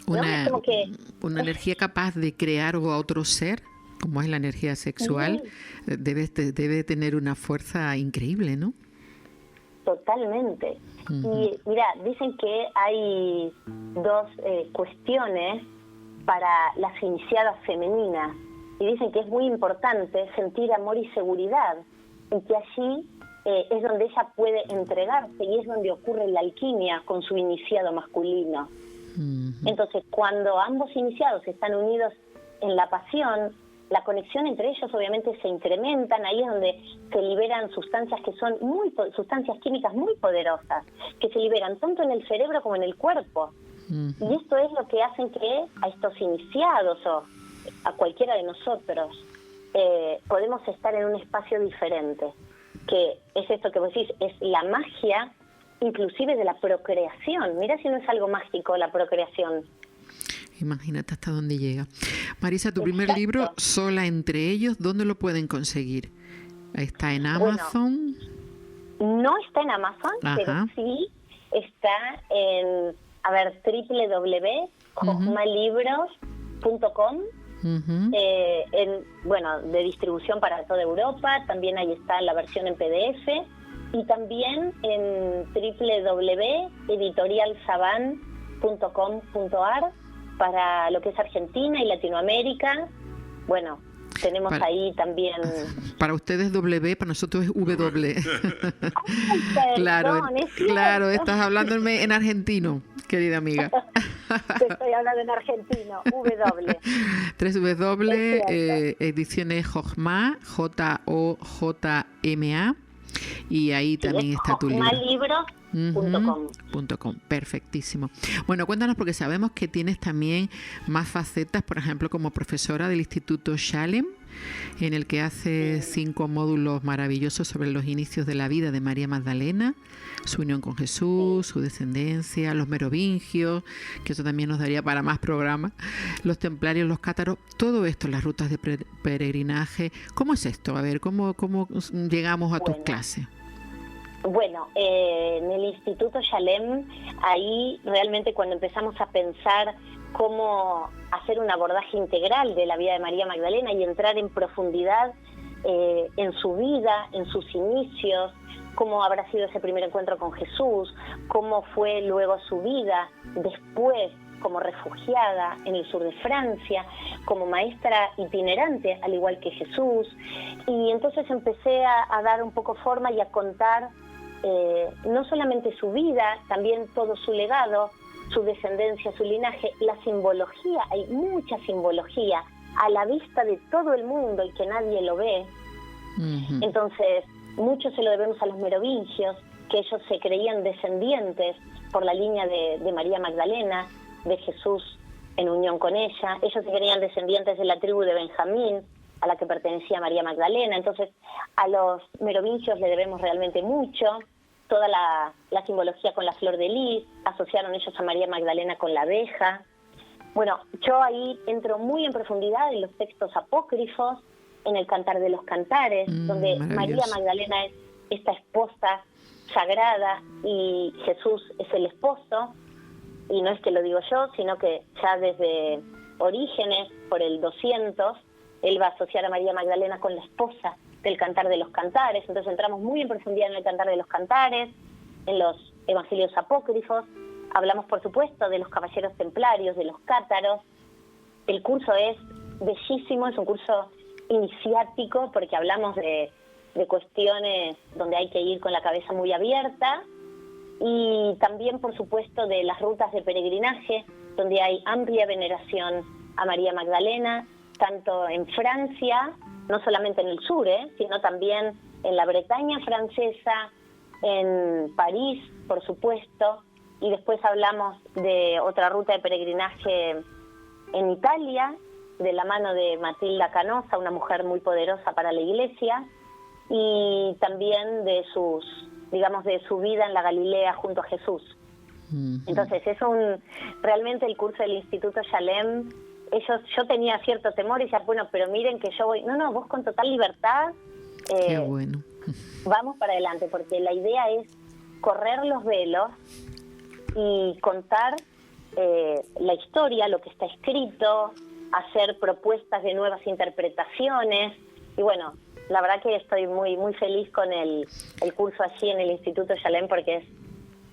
Una energía capaz de crear a otro ser, como es la energía sexual, debe tener una fuerza increíble, ¿no? Totalmente. Y mira, dicen que hay dos cuestiones para las iniciadas femeninas, y dicen que es muy importante sentir amor y seguridad, y que allí es donde ella puede entregarse y es donde ocurre la alquimia con su iniciado masculino. Entonces, cuando ambos iniciados están unidos en la pasión, la conexión entre ellos obviamente se incrementan, ahí es donde se liberan sustancias que son sustancias químicas muy poderosas, que se liberan tanto en el cerebro como en el cuerpo. Y esto es lo que hacen que a estos iniciados o a cualquiera de nosotros podemos estar en un espacio diferente, que es esto que vos decís, es la magia inclusive de la procreación. Mira si no es algo mágico la procreación. Imagínate hasta dónde llega. Marisa, tu primer libro, Sola entre ellos, ¿dónde lo pueden conseguir? ¿Está en Amazon? Bueno, no está en Amazon, pero sí está en, www.jochmalibros.com, de distribución para toda Europa. También ahí está la versión en PDF, y también en www.editorialsaban.com.ar para lo que es Argentina y Latinoamérica. Bueno, tenemos ahí también... Para ustedes W, para nosotros es W. Claro, estás hablando en argentino, querida amiga. Te estoy hablando en argentino, W. 3W, ediciones Jojma, Jojma, y ahí también está tu libro. Jojmalibros.com. Perfectísimo. Bueno, cuéntanos, porque sabemos que tienes también más facetas, por ejemplo, como profesora del Instituto Shalem, en el que hace 5 módulos maravillosos sobre los inicios de la vida de María Magdalena, su unión con Jesús, su descendencia, los merovingios, que eso también nos daría para más programas, los templarios, los cátaros, todo esto, las rutas de peregrinaje. ¿Cómo es esto? A ver, ¿cómo llegamos a tus clases? Bueno, en el Instituto Shalem, ahí realmente cuando empezamos a pensar cómo hacer un abordaje integral de la vida de María Magdalena y entrar en profundidad en su vida, en sus inicios, cómo habrá sido ese primer encuentro con Jesús, cómo fue luego su vida después como refugiada en el sur de Francia, como maestra itinerante, al igual que Jesús. Y entonces empecé a dar un poco forma y a contar no solamente su vida, también todo su legado, su descendencia, su linaje, la simbología. Hay mucha simbología a la vista de todo el mundo y que nadie lo ve. Entonces, mucho se lo debemos a los merovingios, que ellos se creían descendientes por la línea de María Magdalena, de Jesús en unión con ella. Ellos se creían descendientes de la tribu de Benjamín, a la que pertenecía María Magdalena. Entonces, a los merovingios le debemos realmente mucho. Toda la simbología con la flor de lis, asociaron ellos a María Magdalena con la abeja. Bueno, yo ahí entro muy en profundidad en los textos apócrifos, en el Cantar de los Cantares, donde María Magdalena es esta esposa sagrada y Jesús es el esposo. Y no es que lo digo yo, sino que ya desde Orígenes, por el 200, él va a asociar a María Magdalena con la esposa del Cantar de los Cantares. Entonces entramos muy en profundidad en el Cantar de los Cantares, en los Evangelios apócrifos. Hablamos, por supuesto, de los caballeros templarios, de los cátaros. El curso es bellísimo, es un curso iniciático, porque hablamos de cuestiones donde hay que ir con la cabeza muy abierta, y también, por supuesto, de las rutas de peregrinaje, donde hay amplia veneración a María Magdalena, tanto en Francia, no solamente en el sur, sino también en la Bretaña francesa, en París, por supuesto, y después hablamos de otra ruta de peregrinaje en Italia, de la mano de Matilda Canosa, una mujer muy poderosa para la Iglesia, y también de de su vida en la Galilea junto a Jesús. Entonces es realmente el curso del Instituto Shalem. Yo tenía cierto temor y decía, bueno, pero miren que yo voy, no, vos con total libertad, qué bueno. Vamos para adelante, porque la idea es correr los velos y contar la historia, lo que está escrito, hacer propuestas de nuevas interpretaciones. Y bueno, la verdad que estoy muy muy feliz con el curso allí en el Instituto Shalem, porque es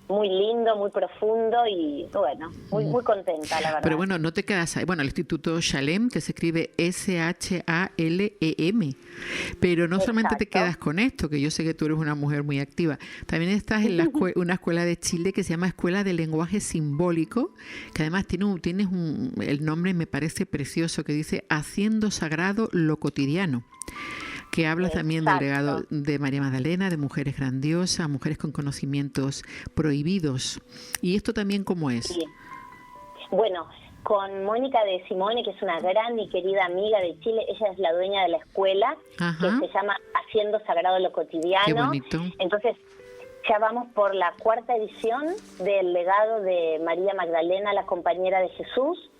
muy lindo, muy profundo y bueno, muy contenta, la verdad. Pero bueno, no te quedas ahí. Bueno, el Instituto Shalem, que se escribe Shalem, pero no solamente te quedas con esto, que yo sé que tú eres una mujer muy activa, también estás en una escuela de Chile que se llama Escuela de Lenguaje Simbólico, que además tienes el nombre me parece precioso, que dice Haciendo Sagrado lo Cotidiano, que habla también del legado de María Magdalena, de mujeres grandiosas, mujeres con conocimientos prohibidos. ¿Y esto también cómo es? Sí. Bueno, con Mónica de Simone, que es una gran y querida amiga de Chile, ella es la dueña de la escuela, que se llama Haciendo Sagrado lo Cotidiano. Qué bonito. Entonces, ya vamos por la 4ª edición del legado de María Magdalena, la compañera de Jesús.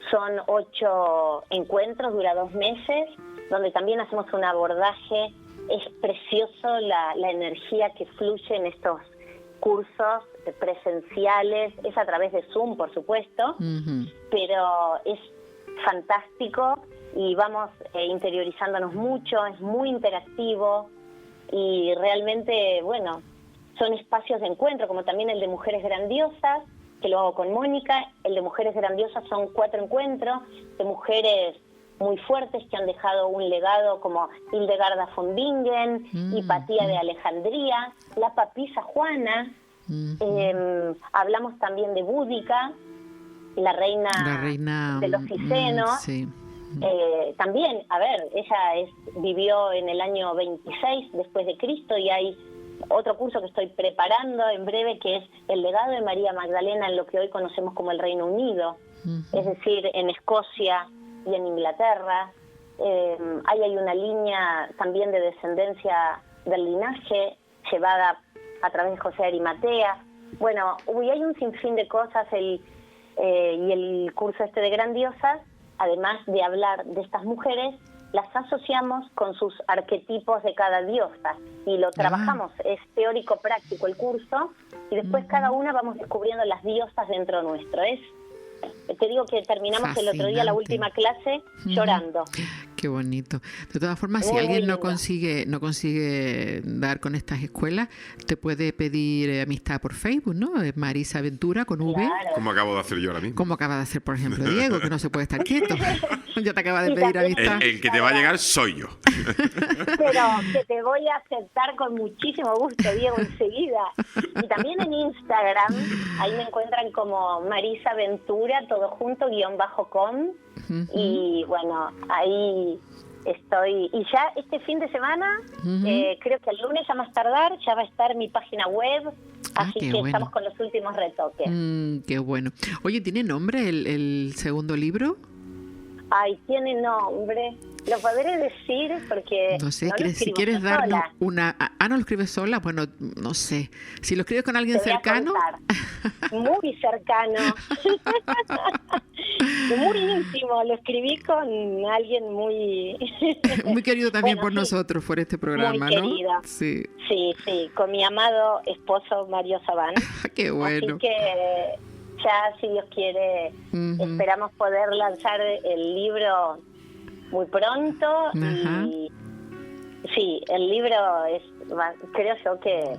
Son 8 encuentros, dura 2 meses, donde también hacemos un abordaje. Es precioso la energía que fluye en estos cursos presenciales. Es a través de Zoom, por supuesto, pero es fantástico y vamos interiorizándonos mucho, es muy interactivo y realmente, bueno, son espacios de encuentro, como también el de Mujeres Grandiosas, que lo hago con Mónica. El de Mujeres Grandiosas son 4 encuentros de mujeres muy fuertes que han dejado un legado, como Hildegarda von Bingen, Hipatía de Alejandría, la papisa Juana. Hablamos también de Búdica, la reina de los Cicenos. También, a ver, ella vivió en el año 26 después de Cristo, y hay otro curso que estoy preparando en breve, que es el legado de María Magdalena en lo que hoy conocemos como el Reino Unido, es decir, en Escocia y en Inglaterra. Ahí hay una línea también de descendencia del linaje llevada a través de José de Arimatea. Bueno, hay un sinfín de cosas, y el curso de Grandiosas, además de hablar de estas mujeres, las asociamos con sus arquetipos de cada diosa y lo trabajamos. Es teórico práctico el curso, y después cada una vamos descubriendo las diosas dentro nuestro. Te digo que terminamos fascinante. El otro día la última clase llorando. Qué bonito. De todas formas, si alguien no consigue dar con estas escuelas, te puede pedir amistad por Facebook, ¿no? Marisa Ventura con V. Claro. Como acabo de hacer yo ahora mismo. Como acaba de hacer, por ejemplo, Diego, que no se puede estar quieto. Ya te acaba de pedir amistad. El que te va a llegar soy yo. Pero que te voy a aceptar con muchísimo gusto, Diego, enseguida. Y también en Instagram, ahí me encuentran como Marisa Ventura, todo junto, _com. Y bueno, ahí estoy. Y ya este fin de semana, creo que el lunes a más tardar, ya va a estar mi página web. Así que bueno, estamos con los últimos retoques. Qué bueno. Oye, ¿tiene nombre el segundo libro? Ay, tiene nombre. Lo podré decir porque no sé, si quieres darnos una... ¿no lo escribes sola? Bueno, no sé. Si lo escribes con alguien cercano... Muy cercano. Muy íntimo. Lo escribí con alguien muy... muy querido también por nosotros, por este programa, muy querido. ¿no? Sí, con mi amado esposo Mario Sabán. Qué bueno. Así que ya, si Dios quiere, esperamos poder lanzar el libro muy pronto. Y sí, el libro creo yo que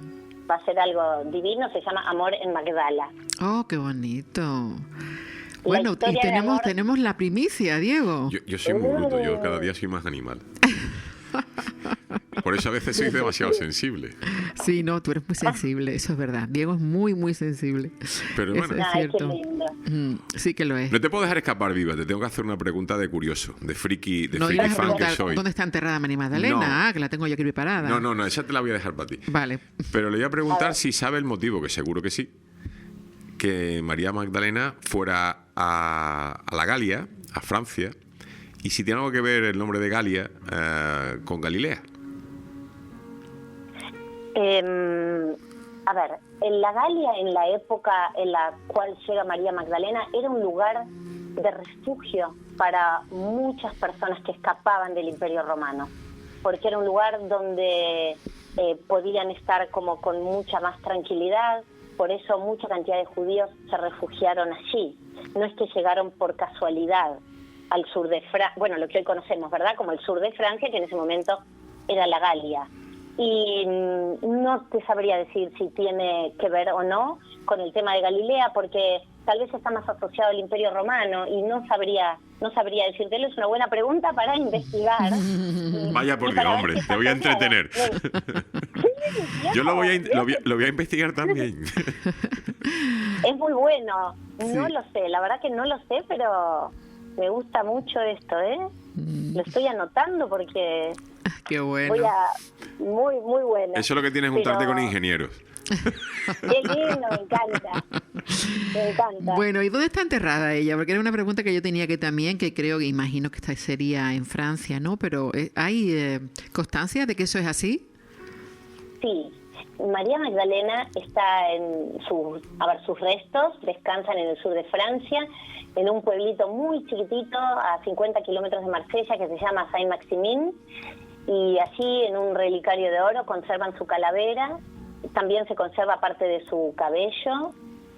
va a ser algo divino. Se llama Amor en Magdala. Oh, qué bonito. Bueno, y tenemos la primicia, Diego. Yo soy muy bruto, yo cada día soy más animal. Por eso a veces soy demasiado sensible. Sí, no, tú eres muy sensible, eso es verdad. Diego es muy, muy sensible. Pero eso bueno, es cierto. Sí que lo es. No te puedo dejar escapar viva, te tengo que hacer una pregunta de curioso, de friki fan que soy. ¿Dónde está enterrada María Magdalena? Que la tengo yo aquí preparada. No, esa te la voy a dejar para ti. Vale. Pero le voy a preguntar si sabe el motivo, que seguro que sí, que María Magdalena fuera a la Galia, a Francia, y si tiene algo que ver el nombre de Galia con Galilea. A ver, en la Galia, en la época en la cual llega María Magdalena, era un lugar de refugio para muchas personas que escapaban del Imperio Romano, porque era un lugar donde podían estar como con mucha más tranquilidad. Por eso mucha cantidad de judíos se refugiaron allí. No es que llegaron por casualidad al sur de Francia, bueno, lo que hoy conocemos, ¿verdad? Como el sur de Francia, que en ese momento era la Galia. y no te sabría decir si tiene que ver o no con el tema de Galilea, porque tal vez está más asociado al Imperio Romano y no sabría decirte. Es una buena pregunta para investigar. Vaya por Dios, hombre, te voy a entretener. Yo lo voy a investigar también. Es muy bueno. Sí. No lo sé, la verdad que no lo sé, pero me gusta mucho esto, ¿eh? Lo estoy anotando porque qué bueno. Muy, muy bueno. Eso es lo que tienes juntarte con ingenieros. Qué lindo, me encanta. Me encanta. Bueno, ¿y dónde está enterrada ella? Porque era una pregunta que yo tenía que también, que imagino que esta sería en Francia, ¿no? Pero ¿hay constancia de que eso es así? Sí. María Magdalena está sus restos descansan en el sur de Francia, en un pueblito muy chiquitito a 50 kilómetros de Marsella que se llama Saint-Maximin, y allí en un relicario de oro conservan su calavera, también se conserva parte de su cabello,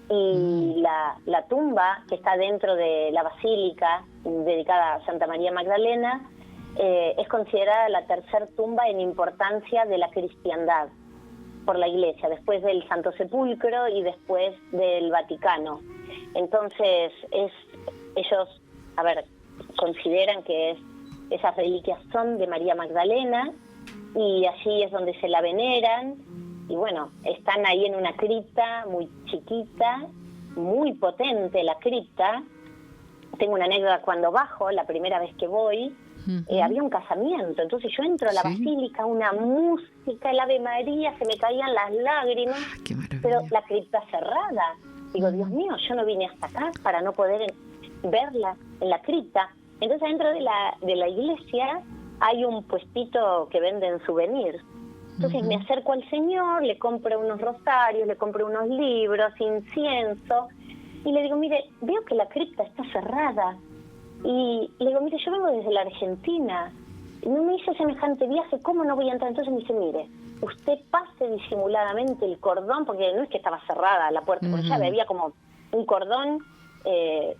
y la tumba que está dentro de la basílica dedicada a Santa María Magdalena es considerada la tercer tumba en importancia de la cristiandad por la Iglesia, después del Santo Sepulcro y después del Vaticano. Entonces, ellos, consideran que esas reliquias son de María Magdalena, y allí es donde se la veneran, y bueno, están ahí en una cripta muy chiquita, muy potente la cripta. Tengo una anécdota: cuando bajo, la primera vez que voy, había un casamiento, entonces yo entro a la basílica, una música, el Ave María, se me caían las lágrimas, pero la cripta cerrada. Digo, Dios mío, yo no vine hasta acá para no poder verla en la cripta. Entonces dentro de la iglesia hay un puestito que venden souvenirs. Entonces me acerco al señor, le compro unos rosarios, le compro unos libros, incienso, y le digo, mire, veo que la cripta está cerrada. Y le digo, mire, yo vengo desde la Argentina, no me hice semejante viaje, ¿cómo no voy a entrar? Entonces me dice, mire, usted pase disimuladamente el cordón, porque no es que estaba cerrada la puerta por llave, había como un cordón que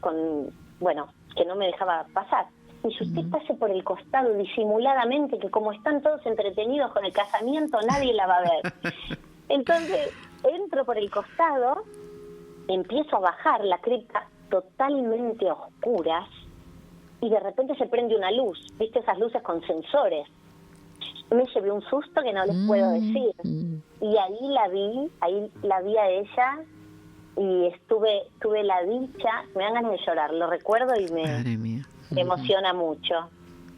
no me dejaba pasar. Y si usted pase por el costado disimuladamente, que como están todos entretenidos con el casamiento, nadie la va a ver. Entonces entro por el costado, empiezo a bajar la cripta totalmente a oscuras, y de repente se prende una luz, ¿viste? Esas luces con sensores. Me llevé un susto que no les puedo decir. Y ahí la vi a ella, y tuve la dicha, me dan ganas de llorar, lo recuerdo y me emociona mucho.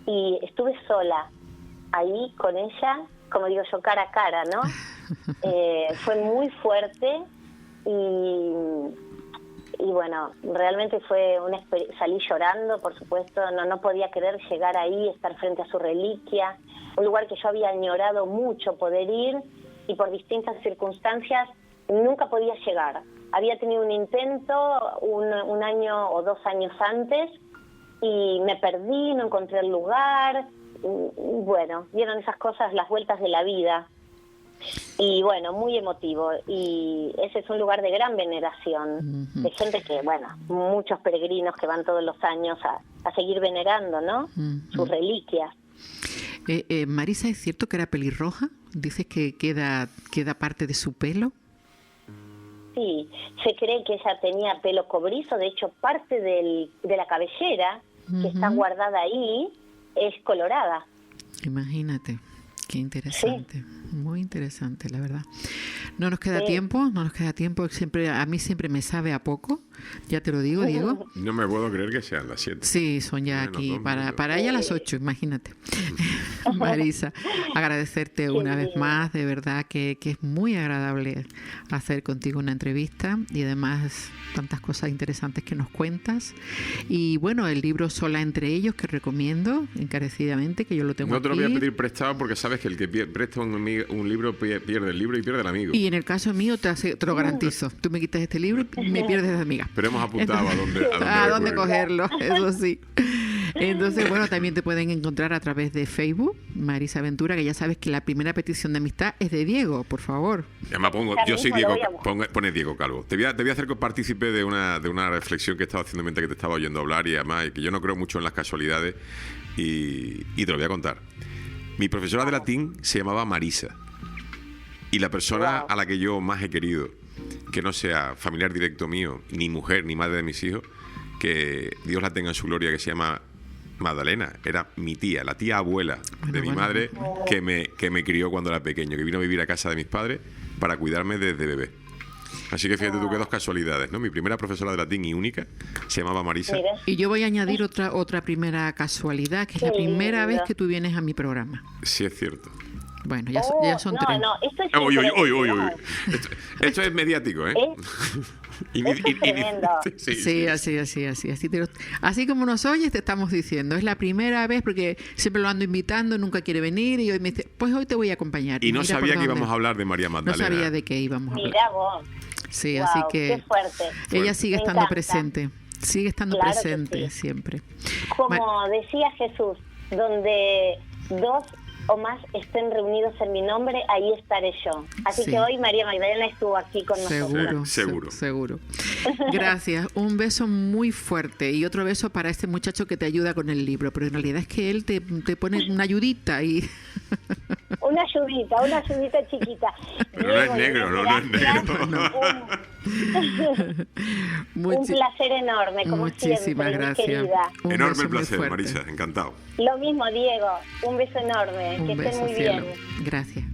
Y estuve sola ahí con ella, como digo yo, cara a cara, ¿no? Fue muy fuerte, y bueno, realmente fue salí llorando, por supuesto, no podía querer llegar ahí, estar frente a su reliquia, un lugar que yo había añorado mucho poder ir, y por distintas circunstancias nunca podía llegar. Había tenido un intento un año o 2 años antes, y me perdí, no encontré el lugar, y bueno, vieron esas cosas, las vueltas de la vida. Y bueno, muy emotivo, y ese es un lugar de gran veneración, de gente que, bueno, muchos peregrinos que van todos los años a seguir venerando, ¿no? Sus reliquias. Marisa, ¿es cierto que era pelirroja? ¿Dices que queda parte de su pelo? Sí, se cree que ella tenía pelo cobrizo, de hecho parte de la cabellera que está guardada ahí es colorada. Imagínate. Qué interesante, muy interesante, la verdad. No nos queda tiempo, a mí siempre me sabe a poco, ya te lo digo, Diego. No me puedo creer que sean las 7. Sí, son ya aquí, para ella las 8, imagínate. Marisa, agradecerte una vez más, de verdad que es muy agradable hacer contigo una entrevista, y además tantas cosas interesantes que nos cuentas. Y bueno, el libro Sola entre ellos, que recomiendo encarecidamente, que yo lo tengo aquí. No te lo voy a pedir prestado, porque sabes que el que presta un libro pierde el libro y pierde el amigo. Y en el caso mío te lo garantizo. Tú me quitas este libro y me pierdes de amiga. Pero hemos apuntado a dónde cogerlo, eso sí. Entonces, bueno, también te pueden encontrar a través de Facebook, Marisa Ventura, que ya sabes que la primera petición de amistad es de Diego, por favor. Además yo soy Diego, pone Diego Calvo. Te voy a hacer partícipe de una reflexión que he estado haciendo mientras que te estaba oyendo hablar, y además que yo no creo mucho en las casualidades, y te lo voy a contar. Mi profesora de latín se llamaba Marisa. Y la persona Wow. a la que yo más he querido, que no sea familiar directo mío, ni mujer, ni madre de mis hijos, que Dios la tenga en su gloria, que se llama Magdalena, era mi tía, la tía abuela de mi madre, que me crió cuando era pequeño, que vino a vivir a casa de mis padres para cuidarme desde bebé. Así que fíjate tú qué dos casualidades, ¿no? Mi primera profesora de latín y única se llamaba Marisa. Mira. Y yo voy a añadir otra primera casualidad, que es Qué la primera lindo. vez que tú vienes a mi programa. Sí, es cierto. Bueno, ya son no, 3. no, esto es Uy. impresionante. Esto es mediático, ¿eh? Eso es tremendo. Sí, así como nos oyes, te estamos diciendo. Es la primera vez, porque siempre lo ando invitando, nunca quiere venir, y hoy me dice, pues hoy te voy a acompañar. Y no mira sabía por que dónde. íbamos a hablar de María Magdalena. No sabía de qué íbamos a hablar. Mira vos. Sí, Wow, así que qué fuerte. ella sigue Me estando encanta. presente. Sigue estando Claro que presente sí. siempre. Como decía Jesús, donde 2 o más estén reunidos en mi nombre, ahí estaré yo. Así Sí. que hoy María Magdalena estuvo aquí con nosotros. Seguro. Gracias. Un beso muy fuerte y otro beso para este muchacho que te ayuda con el libro, pero en realidad es que él te pone una ayudita y Una ayudita chiquita. Pero no es negro, no es negro. Un placer enorme, como muchísimas siempre, gracias. mi querida. Un Enorme beso muy placer, fuerte. Marisa, encantado. Lo mismo, Diego. Un beso enorme. Un que estén beso, muy cielo. bien. Gracias.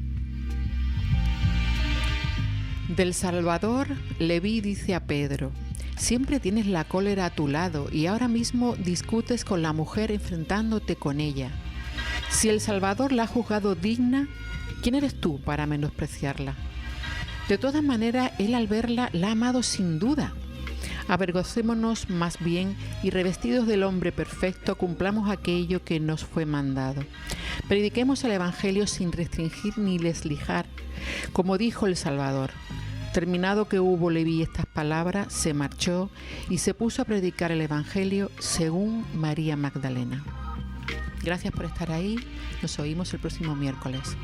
Del Salvador, Leví dice a Pedro: siempre tienes la cólera a tu lado y ahora mismo discutes con la mujer enfrentándote con ella. Si el Salvador la ha juzgado digna, ¿quién eres tú para menospreciarla? De todas maneras, él al verla la ha amado sin duda. Avergocémonos más bien y revestidos del hombre perfecto cumplamos aquello que nos fue mandado. Prediquemos el Evangelio sin restringir ni deslijar, como dijo el Salvador. Terminado que hubo Leví estas palabras, se marchó y se puso a predicar el Evangelio según María Magdalena. Gracias por estar ahí. Nos oímos el próximo miércoles.